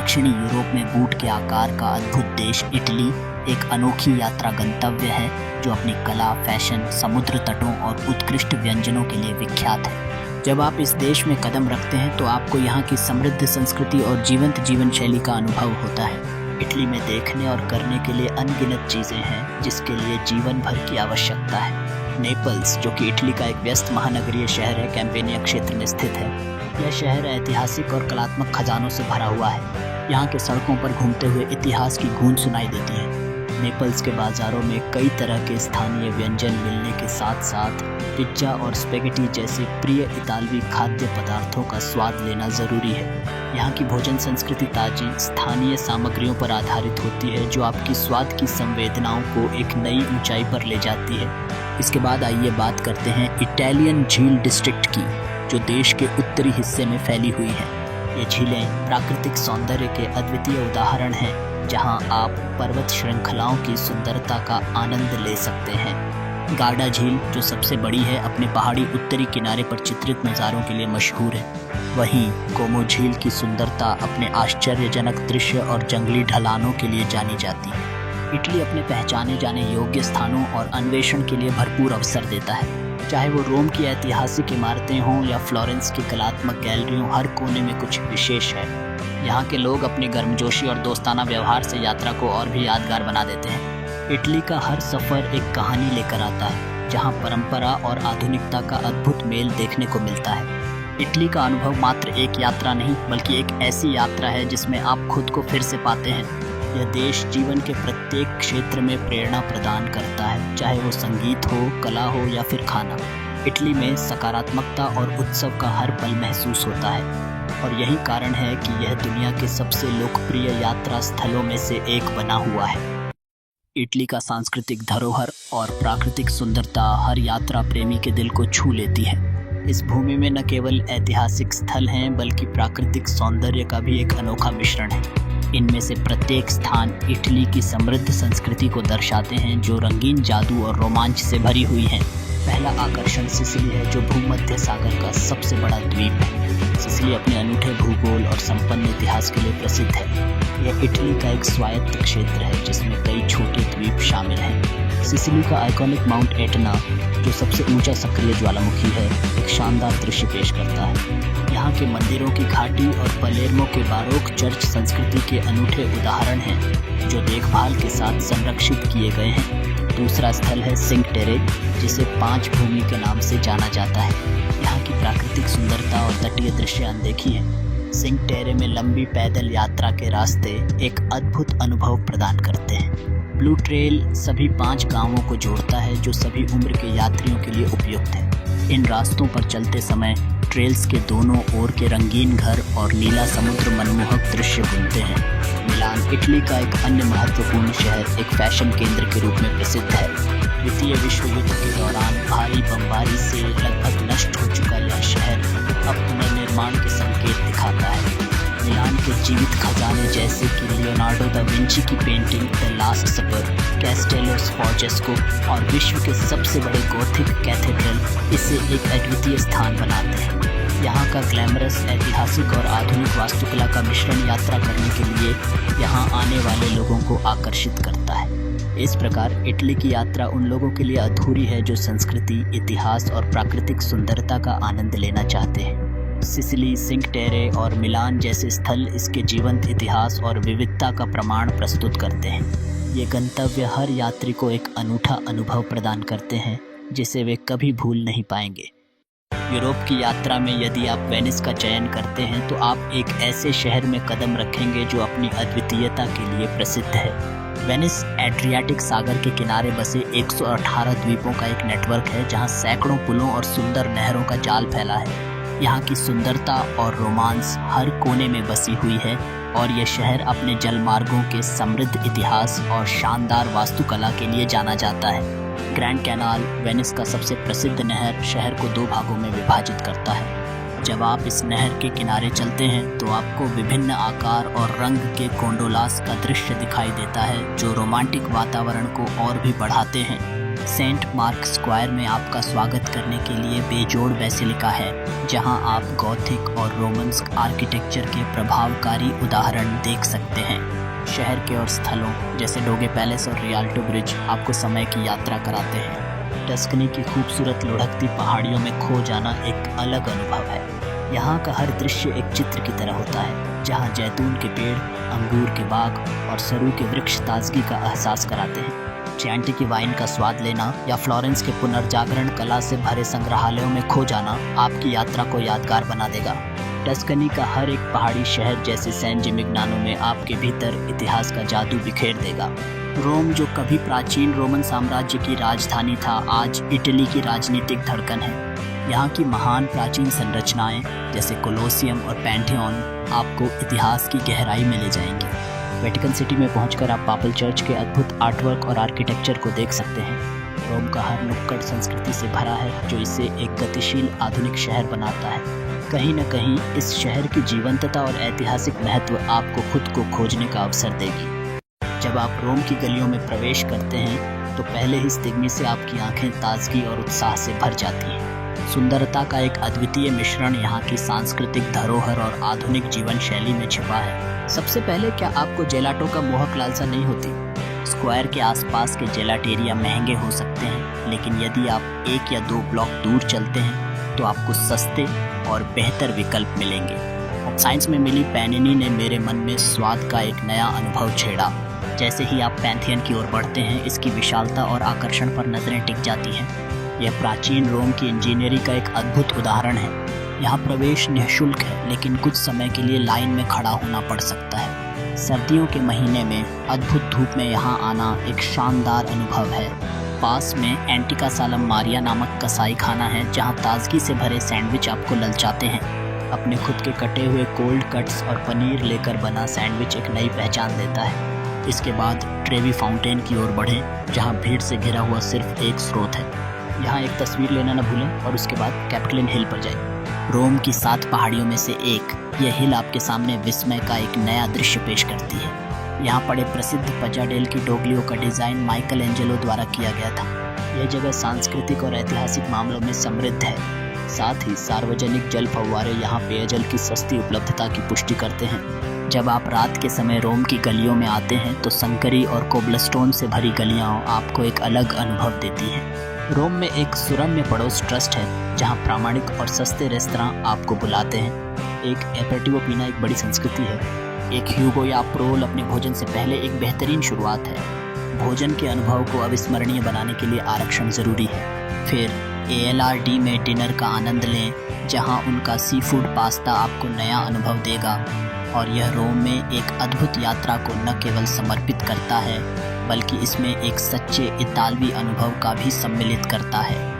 दक्षिणी यूरोप में बूट के आकार का अद्भुत देश इटली एक अनोखी यात्रा गंतव्य है जो अपनी कला, फैशन, समुद्र तटों और उत्कृष्ट व्यंजनों के लिए विख्यात है। जब आप इस देश में कदम रखते हैं तो आपको यहाँ की समृद्ध संस्कृति और जीवंत जीवन शैली का अनुभव होता है। इटली में देखने और करने के लिए अनगिनत चीज़ें हैं जिसके लिए जीवन भर की आवश्यकता है। नेपल्स, जो कि इटली का एक व्यस्त महानगरीय शहर है, कैम्पेनिया क्षेत्र में स्थित है। यह शहर ऐतिहासिक और कलात्मक खजानों से भरा हुआ है। यहाँ के सड़कों पर घूमते हुए इतिहास की गूंज सुनाई देती है। नेपल्स के बाज़ारों में कई तरह के स्थानीय व्यंजन मिलने के साथ साथ पिज्ज़ा और स्पेगेटी जैसे प्रिय इतालवी खाद्य पदार्थों का स्वाद लेना ज़रूरी है। यहाँ की भोजन संस्कृति ताज़ी, स्थानीय सामग्रियों पर आधारित होती है जो आपकी स्वाद की संवेदनाओं को एक नई ऊंचाई पर ले जाती है। इसके बाद आइए बात करते हैं इटालियन झील डिस्ट्रिक्ट की, जो देश के उत्तरी हिस्से में फैली हुई है। ये झीलें प्राकृतिक सौंदर्य के अद्वितीय उदाहरण हैं, जहां आप पर्वत श्रृंखलाओं की सुंदरता का आनंद ले सकते हैं। गार्डा झील, जो सबसे बड़ी है, अपने पहाड़ी उत्तरी किनारे पर चित्रित नज़ारों के लिए मशहूर है। वहीं कोमो झील की सुंदरता अपने आश्चर्यजनक दृश्य और जंगली ढलानों के लिए जानी जाती है। इटली अपने पहचाने जाने योग्य स्थानों और अन्वेषण के लिए भरपूर अवसर देता है। चाहे वो रोम की ऐतिहासिक इमारतें हों या फ्लोरेंस की कलात्मक गैलरियों, हर कोने में कुछ विशेष है। यहाँ के लोग अपनी गर्मजोशी और दोस्ताना व्यवहार से यात्रा को और भी यादगार बना देते हैं। इटली का हर सफ़र एक कहानी लेकर आता है, जहाँ परंपरा और आधुनिकता का अद्भुत मेल देखने को मिलता है। इटली का अनुभव मात्र एक यात्रा नहीं, बल्कि एक ऐसी यात्रा है जिसमें आप खुद को फिर से पाते हैं। यह देश जीवन के प्रत्येक क्षेत्र में प्रेरणा प्रदान करता है, चाहे वो संगीत हो, कला हो या फिर खाना। इटली में सकारात्मकता और उत्सव का हर पल महसूस होता है, और यही कारण है कि यह दुनिया के सबसे लोकप्रिय यात्रा स्थलों में से एक बना हुआ है। इटली का सांस्कृतिक धरोहर और प्राकृतिक सुंदरता हर यात्रा प्रेमी के दिल को छू लेती है। इस भूमि में न केवल ऐतिहासिक स्थल हैं, बल्कि प्राकृतिक सौंदर्य का भी एक अनोखा मिश्रण है। इनमें से प्रत्येक स्थान इटली की समृद्ध संस्कृति को दर्शाते हैं, जो रंगीन जादू और रोमांच से भरी हुई है। पहला आकर्षण सिसिली है, जो भूमध्य सागर का सबसे बड़ा द्वीप है। सिसिली अपने अनूठे भूगोल और संपन्न इतिहास के लिए प्रसिद्ध है। यह इटली का एक स्वायत्त क्षेत्र है जिसमें कई छोटे द्वीप शामिल हैं। सिसिली का आइकॉनिक माउंट एटना, जो सबसे ऊंचा सक्रिय ज्वालामुखी है, एक शानदार दृश्य पेश करता है। यहाँ के मंदिरों की घाटी और पलेर्मो के बारोक चर्च संस्कृति के अनूठे उदाहरण हैं, जो देखभाल के साथ संरक्षित किए गए हैं। दूसरा स्थल है सिंक टेरे, जिसे पांच भूमि के नाम से जाना जाता है। यहाँ की प्राकृतिक सुंदरता और तटीय दृश्य अनदेखी हैं। सिंक टेरे में लंबी पैदल यात्रा के रास्ते एक अद्भुत अनुभव प्रदान करते हैं। ब्लू ट्रेल सभी 5 गांवों को जोड़ता है, जो सभी उम्र के यात्रियों के लिए उपयुक्त है। इन रास्तों पर चलते समय ट्रेल्स के दोनों ओर के रंगीन घर और नीला समुद्र मनमोहक दृश्य बनते हैं। मिलान, इटली का एक अन्य महत्वपूर्ण शहर, एक फैशन केंद्र के रूप में प्रसिद्ध है। द्वितीय विश्व युद्ध के दौरान भारी बमबारी से लगभग नष्ट हो चुका यह शहर अब पुनर्निर्माण के संकेत दिखाता है। मिलान के जीवित खजाने जैसे कि लियोनार्डो दा विंची की painting the Last Supper, Castello Sforzesco और विश्व के सबसे बड़े गोथिक कैथेड्रल इसे एक अद्वितीय स्थान बनाते हैं। यहाँ का ग्लैमरस ऐतिहासिक और आधुनिक वास्तुकला का मिश्रण यात्रा करने के लिए यहाँ आने वाले लोगों को आकर्षित करता है। इस प्रकार इटली की यात्रा उन लोगों के लिए अधूरी है जो संस्कृति, इतिहास और प्राकृतिक सुंदरता का आनंद लेना चाहते हैं। सिसिली, सिंक टेरे और मिलान जैसे स्थल इसके जीवंत इतिहास और विविधता का प्रमाण प्रस्तुत करते हैं। ये गंतव्य हर यात्री को एक अनूठा अनुभव प्रदान करते हैं, जिसे वे कभी भूल नहीं पाएंगे। यूरोप की यात्रा में यदि आप वेनिस का चयन करते हैं तो आप एक ऐसे शहर में कदम रखेंगे जो अपनी अद्वितीयता के लिए प्रसिद्ध है। वेनिस एड्रियाटिक सागर के किनारे बसे 118 द्वीपों का एक नेटवर्क है, जहां सैकड़ों पुलों और सुंदर नहरों का जाल फैला है। यहाँ की सुंदरता और रोमांस हर कोने में बसी हुई है, और यह शहर अपने जलमार्गों के समृद्ध इतिहास और शानदार वास्तुकला के लिए जाना जाता है। ग्रैंड कैनाल, वेनिस का सबसे प्रसिद्ध नहर, शहर को 2 भागों में विभाजित करता है। जब आप इस नहर के किनारे चलते हैं तो आपको विभिन्न आकार और रंग के गोंडोलास का दृश्य दिखाई देता है, जो रोमांटिक वातावरण को और भी बढ़ाते हैं। सेंट मार्क स्क्वायर में आपका स्वागत करने के लिए बेजोड़ बेसिलिका है, जहां आप गॉथिक और रोमन्स आर्किटेक्चर के प्रभावकारी उदाहरण देख सकते हैं। शहर के और स्थलों जैसे डोगे पैलेस और रियाल्टो ब्रिज आपको समय की यात्रा कराते हैं। टस्कनी की खूबसूरत लुढ़कती पहाड़ियों में खो जाना एक अलग अनुभव है। यहाँ का हर दृश्य एक चित्र की तरह होता है, जहाँ जैतून के पेड़, अंगूर के बाग और सरू के वृक्ष ताजगी का एहसास कराते हैं। चियांटी की वाइन का स्वाद लेना या फ्लोरेंस के पुनर्जागरण कला से भरे संग्रहालयों में खो जाना आपकी यात्रा को यादगार बना देगा। टस्कनी का हर एक पहाड़ी शहर जैसे सैन जिमिग्नानो में आपके भीतर इतिहास का जादू बिखेर देगा। रोम, जो कभी प्राचीन रोमन साम्राज्य की राजधानी था, आज इटली की राजनीतिक धड़कन है। यहाँ की महान प्राचीन संरचनाएं जैसे कोलोसियम और पैंथियन आपको इतिहास की गहराई में ले जाएंगी। वेटिकन सिटी में पहुंचकर आप पापल चर्च के अद्भुत आर्टवर्क और आर्किटेक्चर को देख सकते हैं। रोम का हर नुक्कड़ संस्कृति से भरा है, जो इसे एक गतिशील आधुनिक शहर बनाता है। कहीं न कहीं इस शहर की जीवंतता और ऐतिहासिक महत्व आपको खुद को खोजने का अवसर देगी। जब आप रोम की गलियों में प्रवेश करते हैं तो पहले ही तिगमी से आपकी आंखें ताजगी और उत्साह से भर जाती हैं। सुंदरता का एक अद्वितीय मिश्रण यहाँ की सांस्कृतिक धरोहर और आधुनिक जीवन शैली में छिपा है। सबसे पहले, क्या आपको जेलाटो का मोहक लालसा नहीं होती? स्क्वायर के आसपास के जेलाटेरिया महंगे हो सकते हैं, लेकिन यदि आप 1 या 2 ब्लॉक दूर चलते हैं तो आपको सस्ते और बेहतर विकल्प मिलेंगे। साइंस में मिली पैनिनी ने मेरे मन में स्वाद का एक नया अनुभव छेड़ा। जैसे ही आप पैंथियन की ओर बढ़ते हैं, इसकी विशालता और आकर्षण पर नजरें टिक जाती हैं। यह प्राचीन रोम की इंजीनियरिंग का एक अद्भुत उदाहरण है। यहाँ प्रवेश निःशुल्क है, लेकिन कुछ समय के लिए लाइन में खड़ा होना पड़ सकता है। सर्दियों के महीने में अद्भुत धूप में यहाँ आना एक शानदार अनुभव है। पास में एंटिका सालम मारिया नामक कसाई खाना है, जहाँ ताजगी से भरे सैंडविच आपको ललचाते हैं। अपने खुद के कटे हुए कोल्ड कट्स और पनीर लेकर बना सैंडविच एक नई पहचान देता है। इसके बाद ट्रेवी फाउंटेन की ओर बढ़ें, जहाँ भीड़ से घिरा हुआ सिर्फ एक स्रोत है। यहाँ एक तस्वीर लेना न भूलें और उसके बाद कैपिटलिन हिल पर जाएं। रोम की 7 पहाड़ियों में से एक यह हिल आपके सामने विस्मय का एक नया दृश्य पेश करती है। यहाँ पड़े प्रसिद्ध पजा डेल की डोग्लियो का डिज़ाइन माइकल एंजेलो द्वारा किया गया था। यह जगह सांस्कृतिक और ऐतिहासिक मामलों में समृद्ध है। साथ ही सार्वजनिक जल फव्वारे यहाँ पेयजल की सस्ती उपलब्धता की पुष्टि करते हैं। जब आप रात के समय रोम की गलियों में आते हैं तो संकरी और कोबलस्टोन से भरी गलियाँ आपको एक अलग अनुभव देती हैं। रोम में एक सुरम्य पड़ोस ट्रस्ट है, जहाँ प्रामाणिक और सस्ते रेस्तरां आपको बुलाते हैं। एक एपेटिवो पीना एक बड़ी संस्कृति है। एक ह्यूगो या प्रोल अपने भोजन से पहले एक बेहतरीन शुरुआत है। भोजन के अनुभव को अविस्मरणीय बनाने के लिए आरक्षण ज़रूरी है। फिर ALRD में डिनर का आनंद लें, जहाँ उनका सी फूड पास्ता आपको नया अनुभव देगा। और यह रोम में एक अद्भुत यात्रा को न केवल समर्पित करता है, बल्कि इसमें एक सच्चे इतालवी अनुभव का भी सम्मिलित करता है।